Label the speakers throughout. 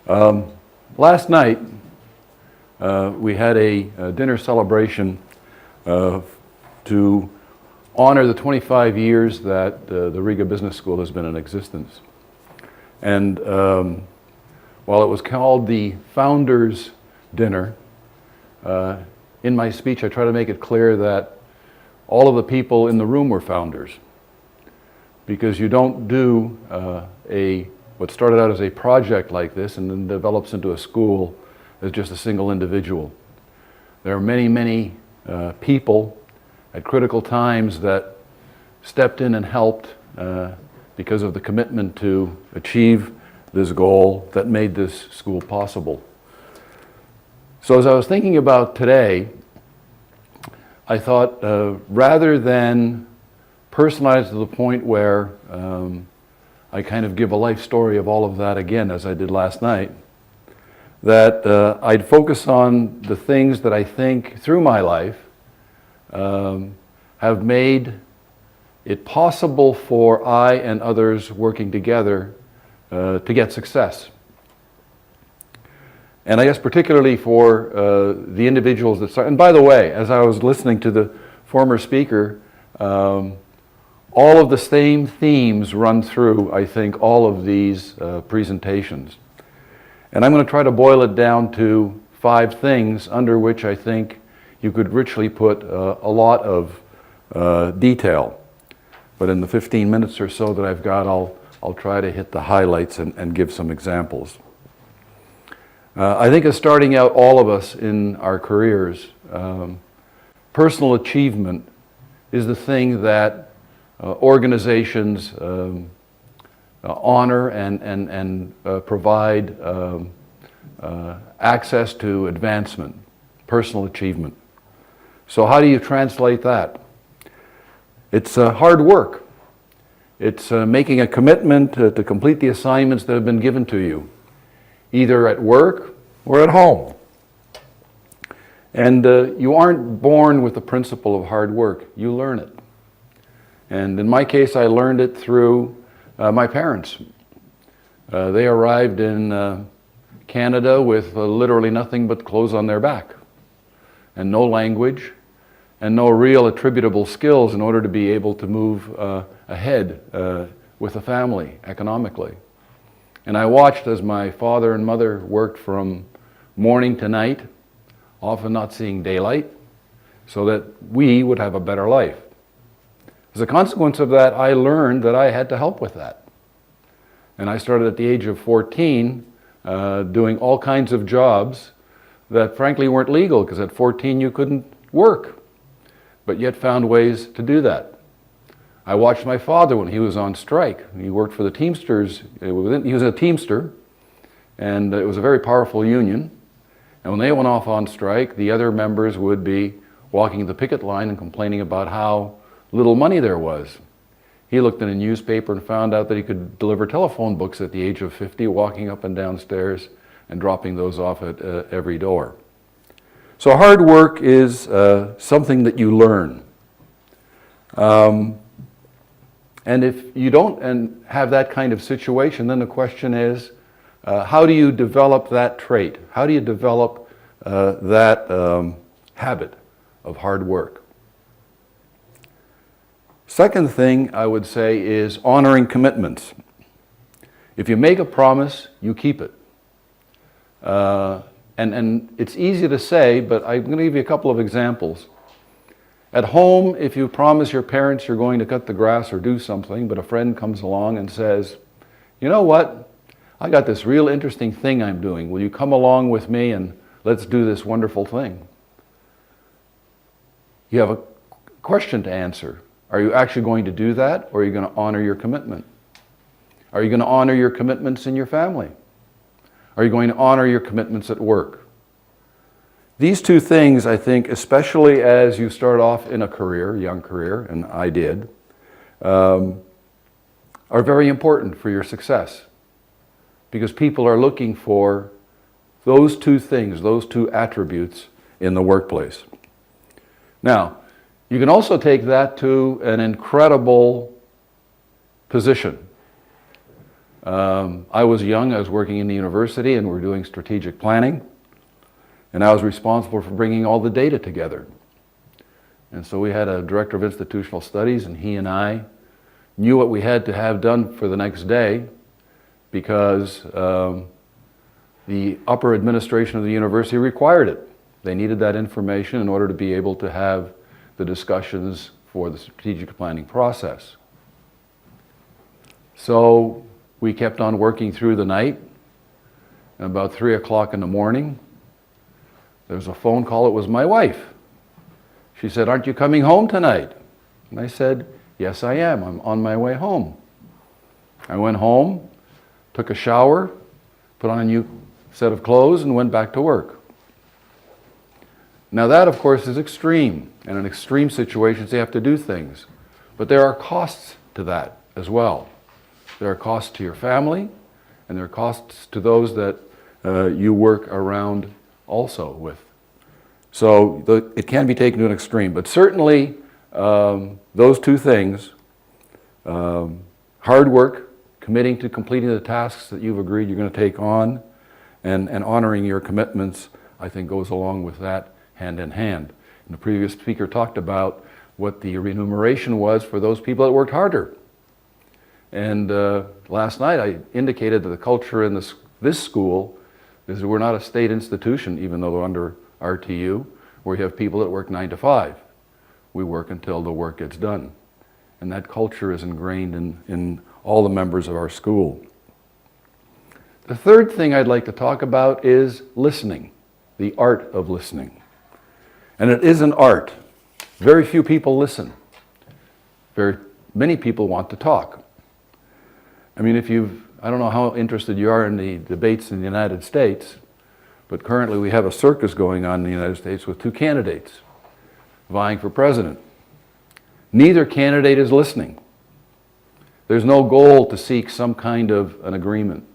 Speaker 1: Last night, we had a dinner celebration to honor the 25 years that the Rīgas Biznesa School has been in existence. And while it was called the Founders Dinner, in my speech I try to make it clear that all of the people in the room were founders. Because you don't do what started out as a project like this and then develops into a school as just a single individual. There are many, many people at critical times that stepped in and helped because of the commitment to achieve this goal that made this school possible. So as I was thinking about today, I thought rather than personalize to the point where I kind of give a life story of all of that again as I did last night, that I'd focus on the things that I think through my life have made it possible for I and others working together to get success. And I guess particularly for the individuals that start, and by the way, as I was listening to the former speaker, all of the same themes run through, I think, all of these presentations. And I'm going to try to boil it down to 5 things under which I think you could richly put a lot of detail. But in the 15 minutes or so that I've got, I'll try to hit the highlights and give some examples. I think as starting out all of us in our careers, personal achievement is the thing that organizations honor and provide access to advancement, personal achievement. So how do you translate that? It's hard work. It's making a commitment to complete the assignments that have been given to you, either at work or at home. And you aren't born with the principle of hard work. You learn it. And in my case, I learned it through my parents. They arrived in Canada with literally nothing but clothes on their back, and no language, and no real attributable skills in order to be able to move ahead with the family economically. And I watched as my father and mother worked from morning to night, often not seeing daylight, so that we would have a better life. As a consequence of that, I learned that I had to help with that. And I started at the age of 14 doing all kinds of jobs that frankly weren't legal, because at 14 you couldn't work, but yet found ways to do that. I watched my father when he was on strike. He worked for the Teamsters. He was a Teamster, and it was a very powerful union. And when they went off on strike, the other members would be walking the picket line and complaining about how little money there was. He looked in a newspaper and found out that he could deliver telephone books at the age of 50, walking up and down stairs and dropping those off at every door. So hard work is something that you learn. And if you don't have that kind of situation, then the question is, how do you develop that trait? How do you develop that habit of hard work? Second thing I would say is honoring commitments. If you make a promise, you keep it. And it's easy to say, but I'm going to give you a couple of examples. At home, if you promise your parents you're going to cut the grass or do something, but a friend comes along and says, you know what, I got this real interesting thing I'm doing. Will you come along with me and let's do this wonderful thing? You have a question to answer. Are you actually going to do that, or are you going to honor your commitment? Are you going to honor your commitments in your family? Are you going to honor your commitments at work? These two things, I think, especially as you start off in a career, young career, and I did, are very important for your success. Because people are looking for those two things, those two attributes in the workplace. Now, you can also take that to an incredible position. I was young, I was working in the university and we're doing strategic planning, and I was responsible for bringing all the data together. And so we had a director of institutional studies, and he and I knew what we had to have done for the next day, because the upper administration of the university required it. They needed that information in order to be able to have the discussions for the strategic planning process. So we kept on working through the night, and about 3 o'clock in the morning, there was a phone call. It was my wife. She said, "Aren't you coming home tonight?" And I said, "Yes, I am. I'm on my way home." I went home, took a shower, put on a new set of clothes, and went back to work. Now that, of course, is extreme, and in extreme situations you have to do things. But there are costs to that as well. There are costs to your family, and there are costs to those that you work around also with. So it can be taken to an extreme, but certainly those two things, hard work, committing to completing the tasks that you've agreed you're going to take on, and honoring your commitments, I think goes along with that hand in hand. And the previous speaker talked about what the remuneration was for those people that worked harder. And last night I indicated that the culture in this school is that we're not a state institution, even though we're under RTU, where you have people that work 9 to 5. We work until the work gets done. And that culture is ingrained in all the members of our school. The third thing I'd like to talk about is listening, the art of listening. And it is an art. Very few people listen. Very many people want to talk. I mean, I don't know how interested you are in the debates in the United States, but currently we have a circus going on in the United States with 2 candidates vying for president. Neither candidate is listening. There's no goal to seek some kind of an agreement.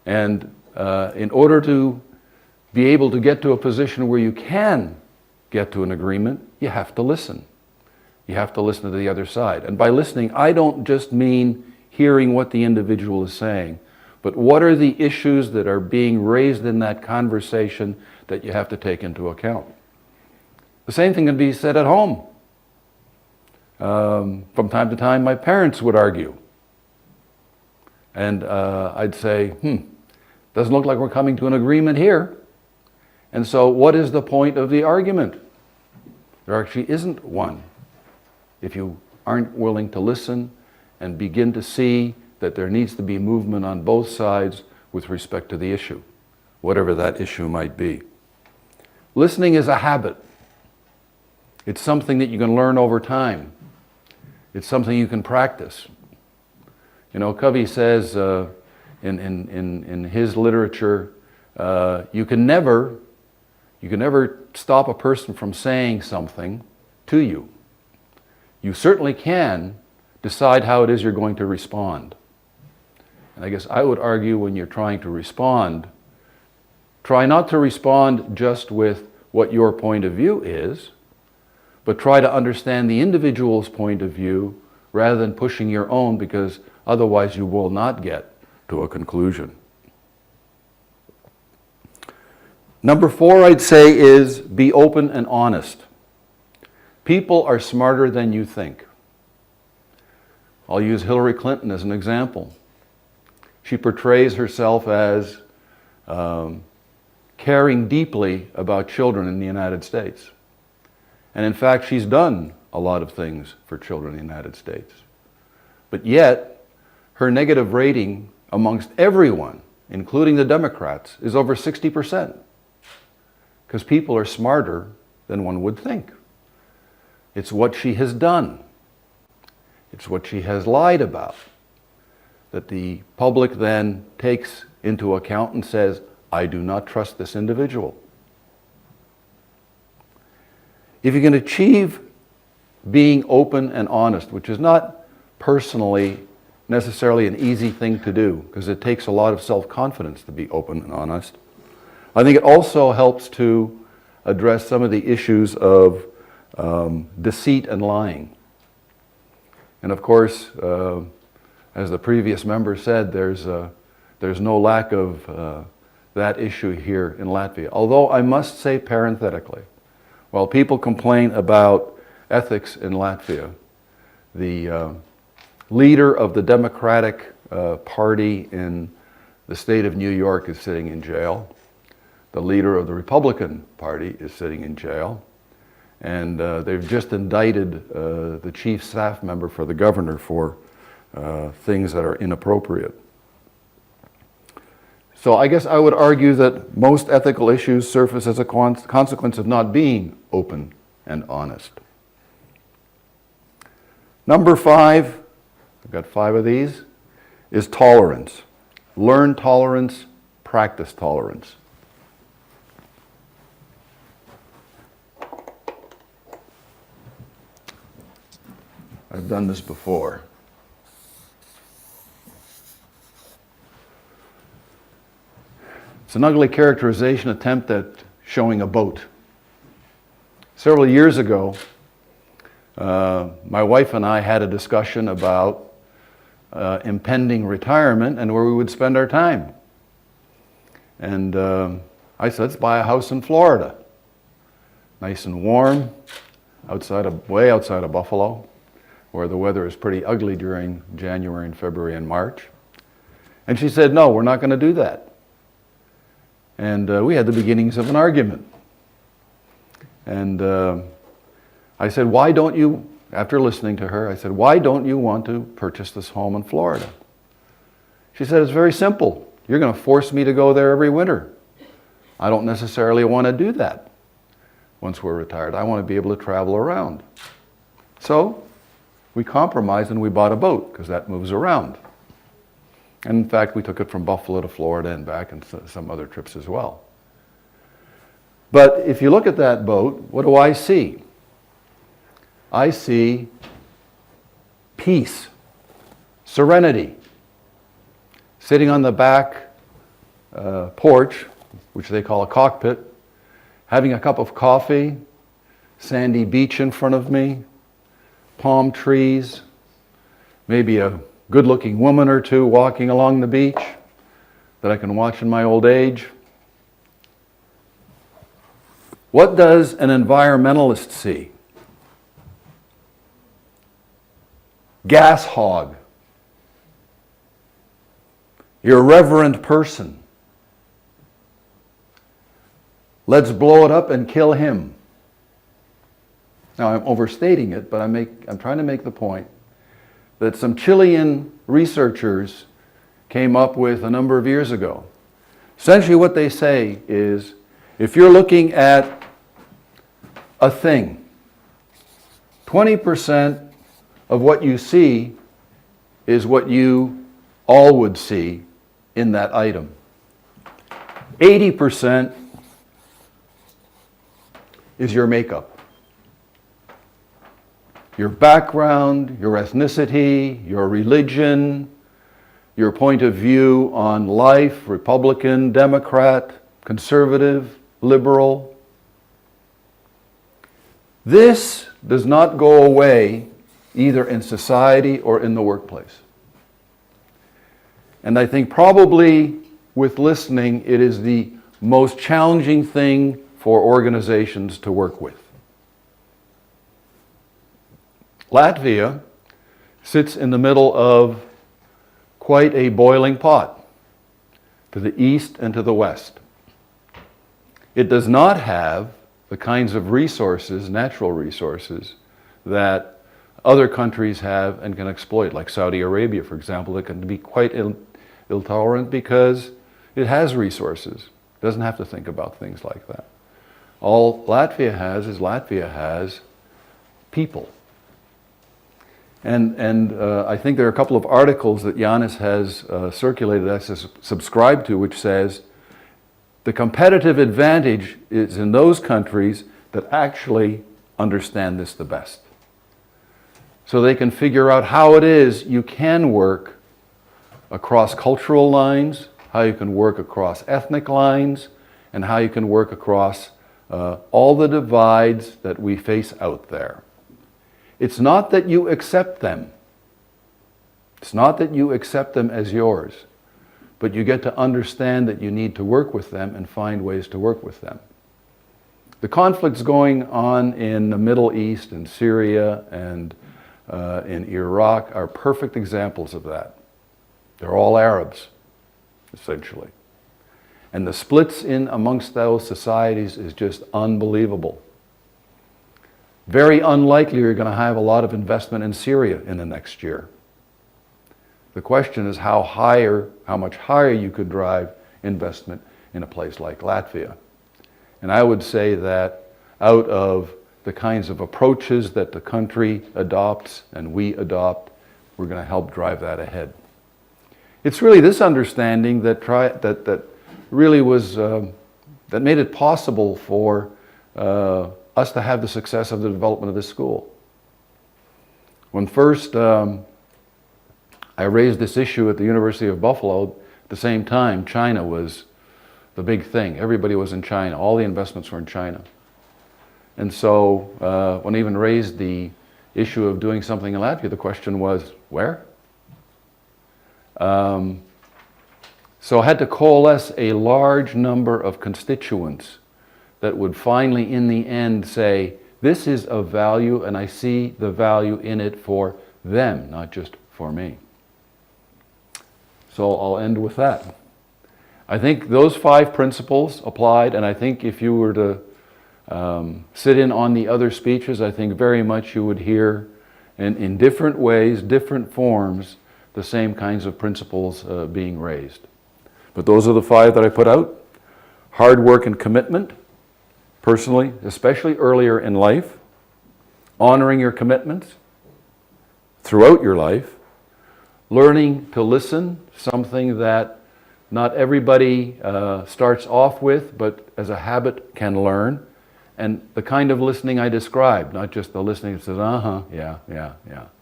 Speaker 1: And in order to be able to get to a position where you can get to an agreement, you have to listen. You have to listen to the other side. And by listening, I don't just mean hearing what the individual is saying, but what are the issues that are being raised in that conversation that you have to take into account. The same thing can be said at home. From time to time, my parents would argue. And I'd say, doesn't look like we're coming to an agreement here. And so what is the point of the argument? There actually isn't one if you aren't willing to listen and begin to see that there needs to be movement on both sides with respect to the issue, whatever that issue might be. Listening is a habit. It's something that you can learn over time. It's something you can practice. You know, Covey says in his literature, you can never stop a person from saying something to you. You certainly can decide how it is you're going to respond. And I guess I would argue when you're trying to respond, try not to respond just with what your point of view is, but try to understand the individual's point of view rather than pushing your own, because otherwise you will not get to a conclusion. Number 4, I'd say, is be open and honest. People are smarter than you think. I'll use Hillary Clinton as an example. She portrays herself as caring deeply about children in the United States. And in fact, she's done a lot of things for children in the United States. But yet, her negative rating amongst everyone, including the Democrats, is over 60%. Because people are smarter than one would think. It's what she has done. It's what she has lied about that the public then takes into account and says, I do not trust this individual. If you can achieve being open and honest, which is not personally necessarily an easy thing to do, because it takes a lot of self-confidence to be open and honest, I think it also helps to address some of the issues of deceit and lying. And of course, as the previous member said, there's no lack of that issue here in Latvia. Although I must say parenthetically, while people complain about ethics in Latvia, the leader of the Democratic Party in the state of New York is sitting in jail. The leader of the Republican Party is sitting in jail. And they've just indicted the chief staff member for the governor for things that are inappropriate. So I guess I would argue that most ethical issues surface as a consequence of not being open and honest. Number 5, I've got 5 of these, is tolerance. Learn tolerance, practice tolerance. I've done this before. It's an ugly characterization attempt at showing a boat. Several years ago, my wife and I had a discussion about impending retirement and where we would spend our time. And I said, let's buy a house in Florida. Nice and warm, way outside of Buffalo, where the weather is pretty ugly during January and February and March. And she said, no, we're not going to do that. And we had the beginnings of an argument. And I said, why don't you, after listening to her, I said, why don't you want to purchase this home in Florida? She said, it's very simple. You're going to force me to go there every winter. I don't necessarily want to do that once we're retired. I want to be able to travel around. So we compromised and we bought a boat because that moves around. And in fact, we took it from Buffalo to Florida and back and some other trips as well. But if you look at that boat, what do I see? I see peace, serenity, sitting on the back porch, which they call a cockpit, having a cup of coffee, sandy beach in front of me, palm trees, maybe a good-looking woman or two walking along the beach that I can watch in my old age. What does an environmentalist see? Gas hog, irreverent person. Let's blow it up and kill him. Now I'm overstating it, but I'm trying to make the point that some Chilean researchers came up with a number of years ago. Essentially what they say is, if you're looking at a thing, 20% of what you see is what you all would see in that item. 80% is your makeup. Your background, your ethnicity, your religion, your point of view on life, Republican, Democrat, conservative, liberal. This does not go away either in society or in the workplace. And I think probably with listening, it is the most challenging thing for organizations to work with. Latvia sits in the middle of quite a boiling pot to the east and to the west. It does not have the kinds of resources, natural resources, that other countries have and can exploit, like Saudi Arabia, for example, that can be quite ill-tolerant because it has resources. It doesn't have to think about things like that. All Latvia has people. And I think there are a couple of articles that Yanis has circulated, I subscribe to, which says the competitive advantage is in those countries that actually understand this the best. So they can figure out how it is you can work across cultural lines, how you can work across ethnic lines, and how you can work across all the divides that we face out there. It's not that you accept them. It's not that you accept them as yours, but you get to understand that you need to work with them and find ways to work with them. The conflicts going on in the Middle East and Syria and in Iraq are perfect examples of that. They're all Arabs, essentially. And the splits in amongst those societies is just unbelievable. Very unlikely you're going to have a lot of investment in Syria in the next year. The question is how much higher you could drive investment in a place like Latvia. And I would say that out of the kinds of approaches that the country adopts and we adopt, we're going to help drive that ahead. It's really this understanding that really was, that made it possible for us to have the success of the development of this school. When first I raised this issue at the University of Buffalo, at the same time China was the big thing. Everybody was in China. All the investments were in China. And so when I even raised the issue of doing something in Latvia, the question was, where? So I had to coalesce a large number of constituents that would finally, in the end, say, this is of value and I see the value in it for them, not just for me. So I'll end with that. I think those 5 principles applied, and I think if you were to sit in on the other speeches, I think very much you would hear in different ways, different forms, the same kinds of principles being raised. But those are the 5 that I put out. Hard work and commitment, personally, especially earlier in life. Honoring your commitments throughout your life. Learning to listen, something that not everybody starts off with, but as a habit can learn. And the kind of listening I described, not just the listening that says, yeah.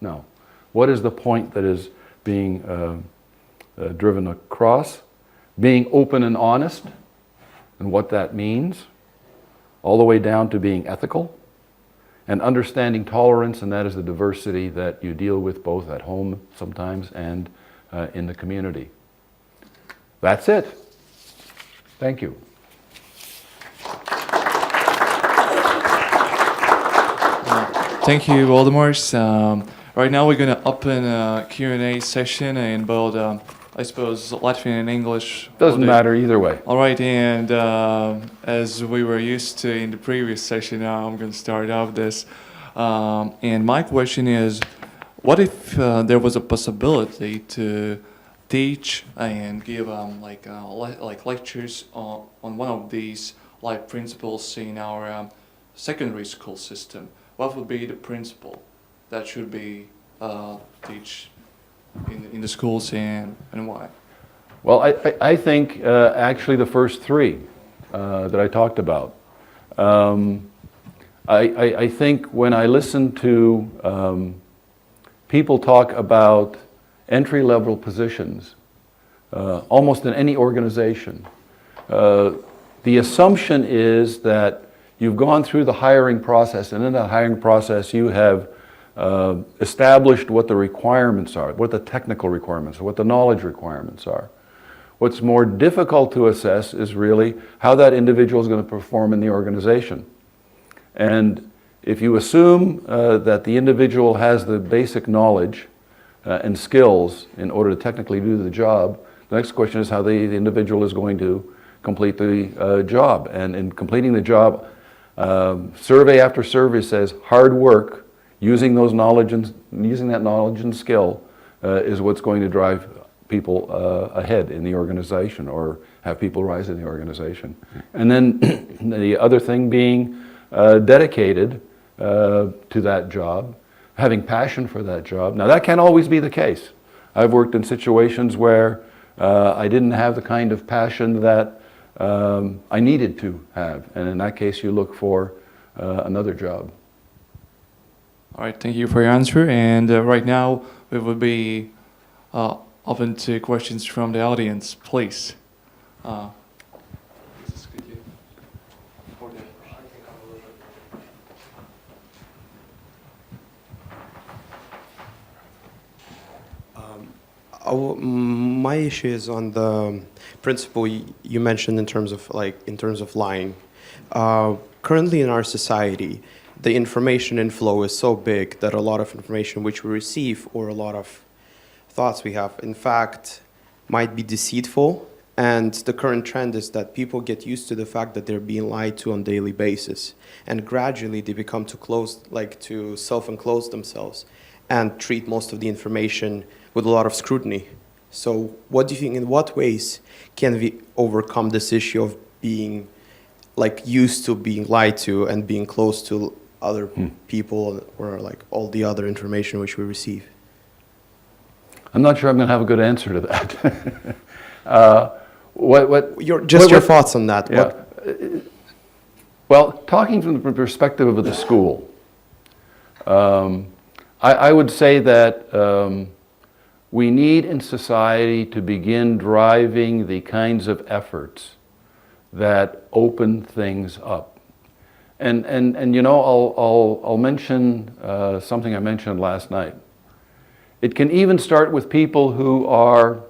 Speaker 1: No. What is the point that is being driven across? Being open and honest, and what that means, all the way down to being ethical, and understanding tolerance, and that is the diversity that you deal with both at home sometimes and in the community. That's it. Thank you.
Speaker 2: Thank you, Voldemārs. Right now we're going to open a Q&A session in both, I suppose, Latvian and English.
Speaker 1: Doesn't matter either way.
Speaker 2: All right, and as we were used to in the previous session, now I'm going to start off this. And my question is, what if there was a possibility to teach and give like lectures on one of these life principles in our secondary school system? What would be the principle that should be taught in the schools and why?
Speaker 1: Well, I think actually the first 3 that I talked about. I think when I listen to people talk about entry-level positions, almost in any organization, the assumption is that you've gone through the hiring process, and in that hiring process you have established what the requirements are, what the technical requirements are, what the knowledge requirements are. What's more difficult to assess is really how that individual is going to perform in the organization. And if you assume that the individual has the basic knowledge and skills in order to technically do the job, the next question is how the individual is going to complete the job. And in completing the job, survey after survey says hard work, using that knowledge and skill is what's going to drive people ahead in the organization or have people rise in the organization. And then the other thing being dedicated to that job, having passion for that job. Now that can't always be the case. I've worked in situations where I didn't have the kind of passion that I needed to have, and in that case you look for another job.
Speaker 2: All right, thank you for your answer. And right now we will be open to questions from the audience, please.
Speaker 3: My issue is on the principle you mentioned in terms of lying. Currently in our society, the information inflow is so big that a lot of information which we receive or a lot of thoughts we have, in fact, might be deceitful. And the current trend is that people get used to the fact that they're being lied to on a daily basis. And gradually they become to self-enclose themselves and treat most of the information with a lot of scrutiny. So what do you think, in what ways can we overcome this issue of being used to being lied to and being close to other people or all the other information which we receive?
Speaker 1: I'm not sure I'm going to have a good answer to that.
Speaker 3: Your thoughts on that?
Speaker 1: Yeah. Well, talking from the perspective of the school, I would say that we need in society to begin driving the kinds of efforts that open things up. And I'll mention something I mentioned last night. It can even start with people who are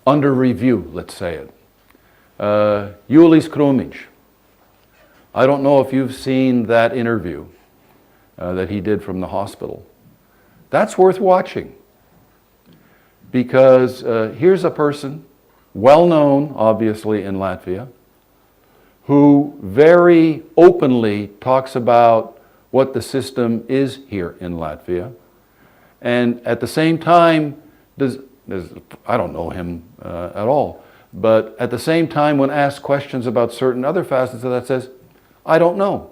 Speaker 1: under review, let's say it. Julijs Krūmiņš. I don't know if you've seen that interview that he did from the hospital. That's worth watching, because here's a person, well known obviously in Latvia, who very openly talks about what the system is here in Latvia, and at the same time I don't know him at all, but at the same time when asked questions about certain other facets of that, says, I don't know.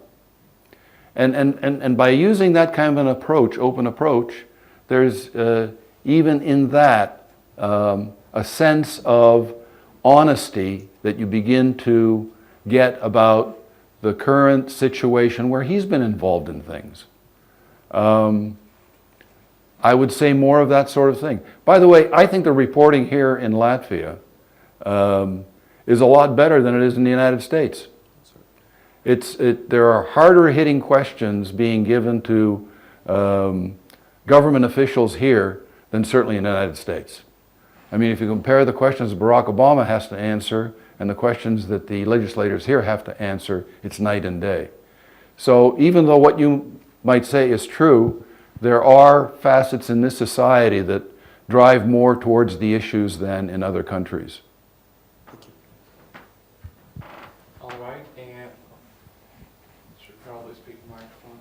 Speaker 1: And by using that kind of an approach, open approach, there's even in that a sense of honesty that you begin to get about the current situation where he's been involved in things. I would say more of that sort of thing. By the way, I think the reporting here in Latvia is a lot better than it is in the United States. There are harder hitting questions being given to government officials here than certainly in the United States. I mean, if you compare the questions Barack Obama has to answer and the questions that the legislators here have to answer, it's night and day. So even though what you might say is true, there are facets in this society that drive more towards the issues than in other countries.
Speaker 2: All right, and should probably speak the microphone.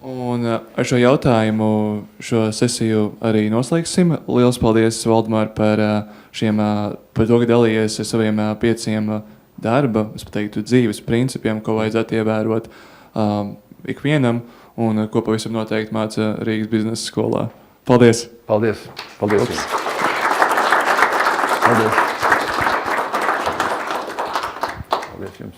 Speaker 2: Un ar šo jautājumu šo sesiju arī noslēgsim. Liels paldies, Voldemār, par to, ka dalījies ar saviem 5 darba, es pateiktu, dzīves principiem, ko vajadzētu ievērot ikvienam, un ko pavisam noteikti māca Rīgas Biznesa skolā. Paldies!
Speaker 1: Paldies! Paldies! Jums. Paldies! Paldies jums!